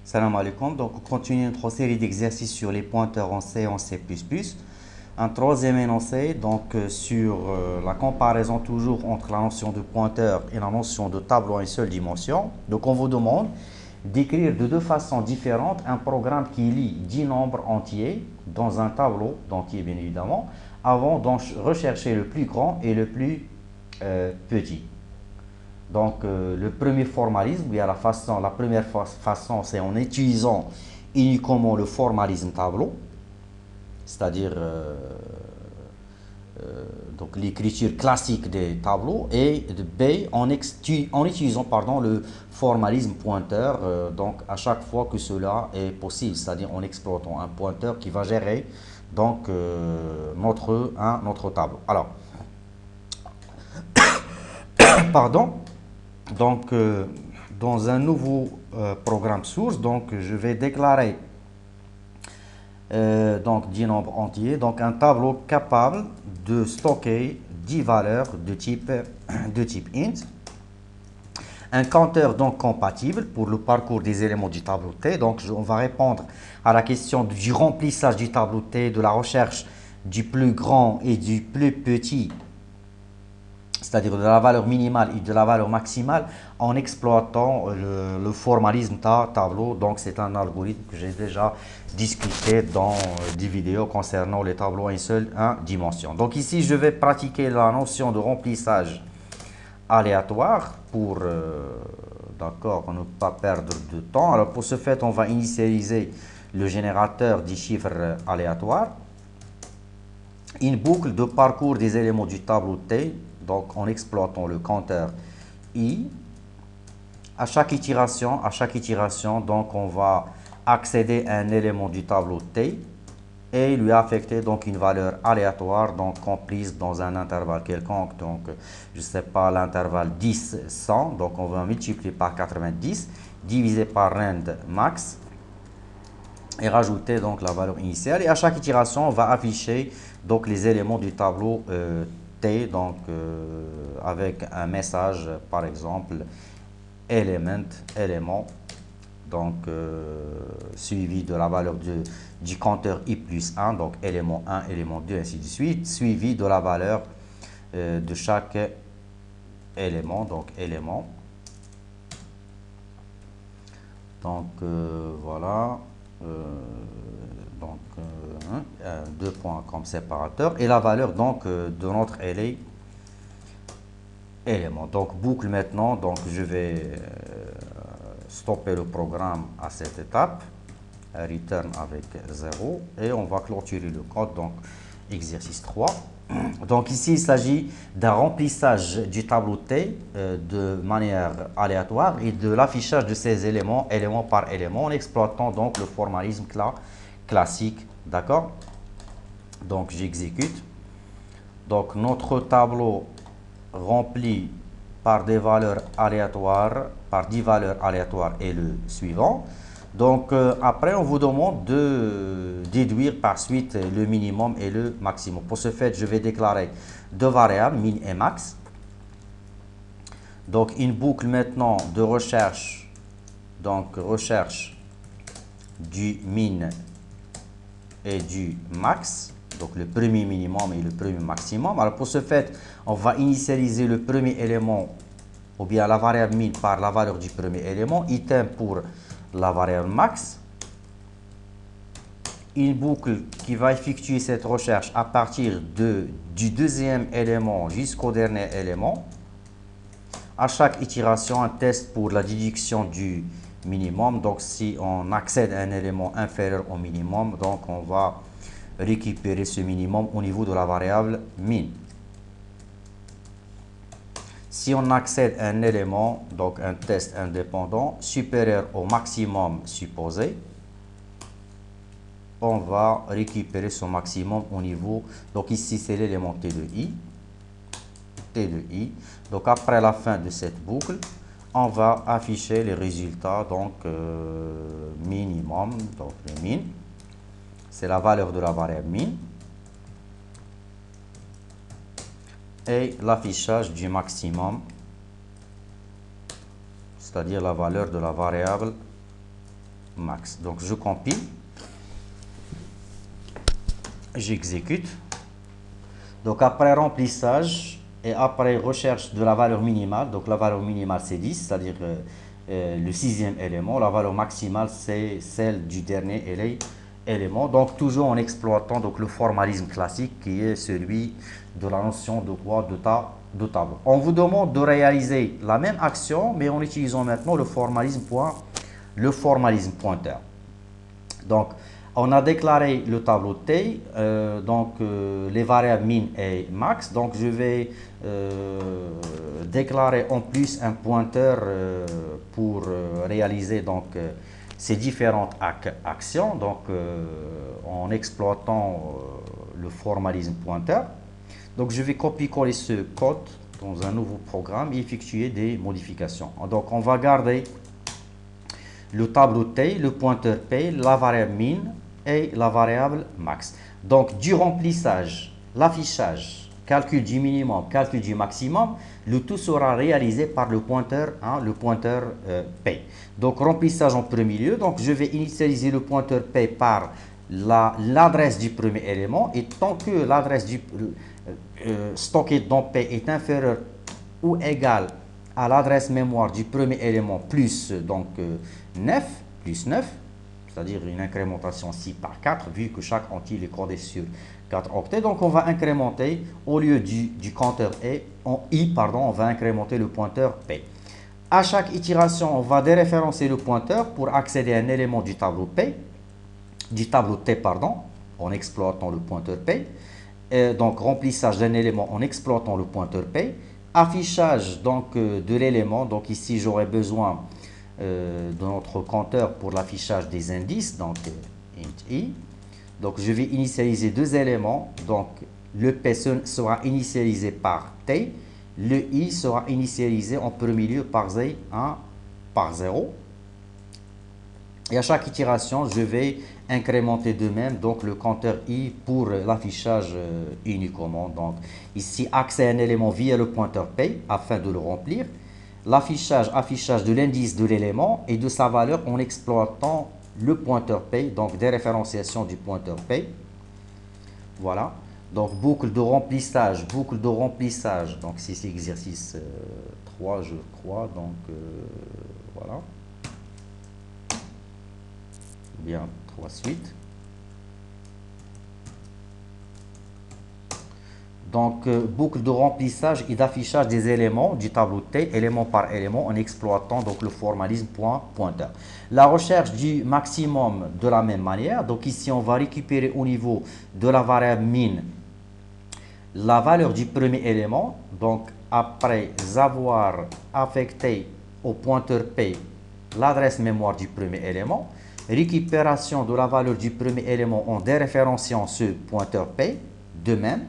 Salam alaikum. Donc, on continue notre série d'exercices sur les pointeurs en C et en C++. Un troisième énoncé, donc sur la comparaison toujours entre la notion de pointeur et la notion de tableau à une seule dimension. Donc, on vous demande d'écrire de deux façons différentes un programme qui lit 10 nombres entiers dans un tableau d'entiers, bien évidemment, avant d'en rechercher le plus grand et le plus petit. Donc, le premier formalisme, bien la première façon, c'est en utilisant uniquement le formalisme tableau, c'est-à-dire donc l'écriture classique des tableaux, et de B en utilisant le formalisme pointeur, donc à chaque fois que cela est possible, c'est-à-dire en exploitant un pointeur qui va gérer donc notre tableau. Alors, pardon. Donc, dans un nouveau programme source, donc je vais déclarer donc 10 nombres entiers, donc un tableau capable de stocker 10 valeurs de type int, un compteur donc compatible pour le parcours des éléments du tableau T. Donc, on va répondre à la question du remplissage du tableau T, de la recherche du plus grand et du plus petit, c'est-à-dire de la valeur minimale et de la valeur maximale, en exploitant le formalisme tableau. Donc, c'est un algorithme que j'ai déjà discuté dans des vidéos concernant les tableaux à une seule dimension. Donc, ici, je vais pratiquer la notion de remplissage aléatoire pour ne pas perdre de temps. Alors, pour ce fait, on va initialiser le générateur des chiffres aléatoires, une boucle de parcours des éléments du tableau T, donc en exploitant le compteur i. À chaque itération, donc on va accéder à un élément du tableau T et lui affecter donc une valeur aléatoire, donc comprise dans un intervalle quelconque. Donc, je ne sais pas, l'intervalle 10, 100, donc on va multiplier par 90, diviser par rand max, et rajouter donc la valeur initiale. Et à chaque itération, on va afficher donc les éléments du tableau T, donc avec un message, par exemple, élément, donc suivi de la valeur du compteur i plus 1, donc élément 1, élément 2, ainsi de suite, suivi de la valeur de chaque élément, donc élément. Donc voilà. Deux points comme séparateur et la valeur donc de notre élément. Donc boucle maintenant, donc je vais stopper le programme à cette étape, return avec 0 et on va clôturer le code, donc exercice 3. Donc ici il s'agit d'un remplissage du tableau T de manière aléatoire et de l'affichage de ces éléments, élément par élément, en exploitant donc le formalisme classique, d'accord. Donc j'exécute. Donc notre tableau rempli par des valeurs aléatoires, par 10 valeurs aléatoires est le suivant. Donc après on vous demande de déduire par suite le minimum et le maximum. Pour ce fait, je vais déclarer deux variables, min et max. Donc une boucle maintenant de recherche, donc recherche du min et du max, donc le premier minimum et le premier maximum. Alors pour ce fait, on va initialiser le premier élément ou bien la variable min par la valeur du premier élément, item pour la variable max. Une boucle qui va effectuer cette recherche à partir du deuxième élément jusqu'au dernier élément. À chaque itération, un test pour la déduction du minimum. Donc si on accède à un élément inférieur au minimum, donc on va récupérer ce minimum au niveau de la variable min. Si on accède à un élément, donc un test indépendant, supérieur au maximum supposé, on va récupérer son maximum au niveau, donc ici c'est l'élément T de I. Donc après la fin de cette boucle, on va afficher les résultats, donc minimum, donc le min, c'est la valeur de la variable min, et l'affichage du maximum, c'est-à-dire la valeur de la variable max. Donc je compile, j'exécute. Donc après remplissage et après recherche de la valeur minimale, donc la valeur minimale c'est 10, c'est-à-dire le sixième élément, la valeur maximale c'est celle du dernier élément, donc toujours en exploitant donc le formalisme classique qui est celui de la notion de quoi, de tableau. On vous demande de réaliser la même action mais en utilisant maintenant le formalisme pointeur. Donc on a déclaré le tableau T, les variables min et max. Donc je vais déclarer en plus un pointeur pour réaliser ces différentes actions, donc en exploitant le formalisme pointeur. Donc je vais copier-coller ce code dans un nouveau programme et effectuer des modifications. Donc on va garder le tableau T, le pointeur P, la variable min et la variable max. Donc du remplissage, l'affichage, calcul du minimum, calcul du maximum, le tout sera réalisé par le pointeur, P. Donc remplissage en premier lieu, donc je vais initialiser le pointeur P par l'adresse du premier élément, et tant que l'adresse stockée dans P est inférieure ou égale à l'adresse mémoire du premier élément plus 9, c'est-à-dire une incrémentation 6 par 4, vu que chaque entier est codé sur 4 octets. Donc on va incrémenter, au lieu du compteur on va incrémenter le pointeur P. À chaque itération, on va déréférencer le pointeur pour accéder à un élément du tableau T, en exploitant le pointeur P. Et donc remplissage d'un élément en exploitant le pointeur P. Affichage de l'élément, donc ici j'aurai besoin de notre compteur pour l'affichage des indices, donc int i. Donc je vais initialiser deux éléments, donc le P sera initialisé par T, le i sera initialisé en premier lieu par 0. Et à chaque itération, je vais incrémenter de même donc le compteur i pour l'affichage uniquement. Donc ici, accès à un élément via le pointeur P afin de le remplir. Affichage de l'indice de l'élément et de sa valeur en exploitant le pointeur P, donc déréférenciation du pointeur P. Voilà. Donc boucle de remplissage. Donc c'est l'exercice 3, je crois. Donc voilà. Bien, 3 suites. Donc, boucle de remplissage et d'affichage des éléments du tableau T, élément par élément, en exploitant donc le formalisme pointeur. La recherche du maximum de la même manière. Donc ici, on va récupérer au niveau de la variable min la valeur du premier élément. Donc, après avoir affecté au pointeur P l'adresse mémoire du premier élément, récupération de la valeur du premier élément en déréférenciant ce pointeur P, de même.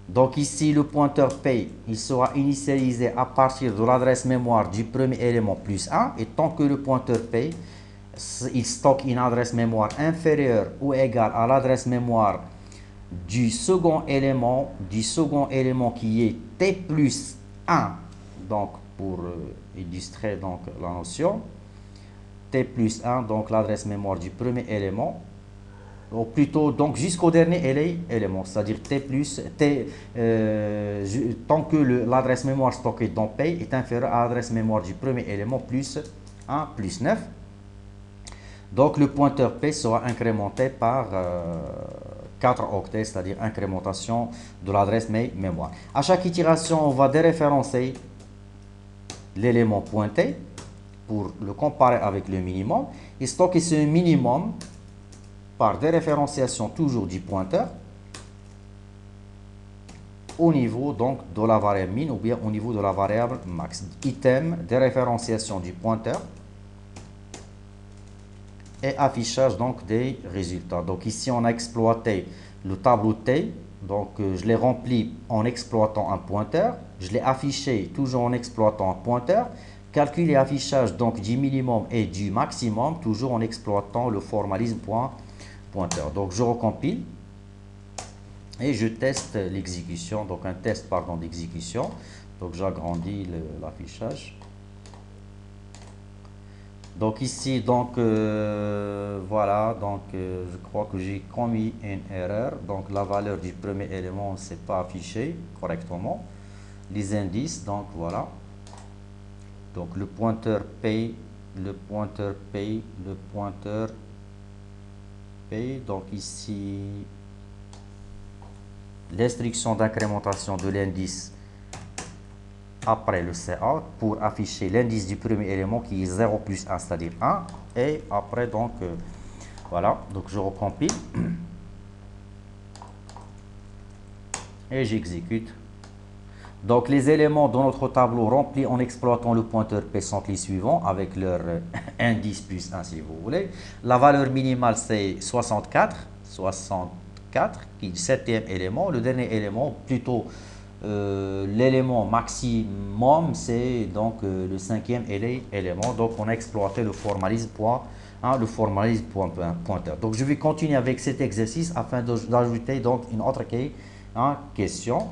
Donc ici, le pointeur P, il sera initialisé à partir de l'adresse mémoire du premier élément plus 1. Et tant que le pointeur P, il stocke une adresse mémoire inférieure ou égale à l'adresse mémoire du second élément qui est T plus 1. Donc pour illustrer donc la notion, T plus 1, donc l'adresse mémoire du premier élément, ou plutôt donc jusqu'au dernier élément, c'est-à-dire tant que l'adresse mémoire stockée dans P est inférieure à l'adresse mémoire du premier élément plus 1 plus 9. Donc le pointeur P sera incrémenté par 4 octets, c'est-à-dire incrémentation de l'adresse mémoire. À chaque itération, on va déréférencer l'élément pointé pour le comparer avec le minimum et stocker ce minimum par déréférenciation toujours du pointeur au niveau donc de la variable min ou bien au niveau de la variable max. Item, déréférenciation du pointeur et affichage donc des résultats. Donc ici on a exploité le tableau T, donc je l'ai rempli en exploitant un pointeur, je l'ai affiché toujours en exploitant un pointeur, calcul et affichage donc du minimum et du maximum toujours en exploitant le formalisme pointeur. Donc je recompile et je teste l'exécution, donc un test d'exécution. Donc j'agrandis l'affichage. Donc ici, donc voilà, donc je crois que j'ai commis une erreur. Donc la valeur du premier élément ne s'est pas affichée correctement. Les indices, donc voilà. Donc le pointeur paye, le pointeur paye, le pointeur paye. Donc ici, l'instruction d'incrémentation de l'indice après le CA pour afficher l'indice du premier élément qui est 0 plus 1, c'est-à-dire 1. Et après, donc, voilà, donc je recompile et j'exécute. Donc, les éléments de notre tableau remplis en exploitant le pointeur P sont les suivants avec leur indice plus 1 si vous voulez. La valeur minimale, c'est 64, 64 qui est le septième élément. Le dernier élément, plutôt l'élément maximum, c'est donc le cinquième élément. Donc, on a exploité le formalisme point, le formalisme pointeur. Donc, je vais continuer avec cet exercice afin d'ajouter donc une autre question.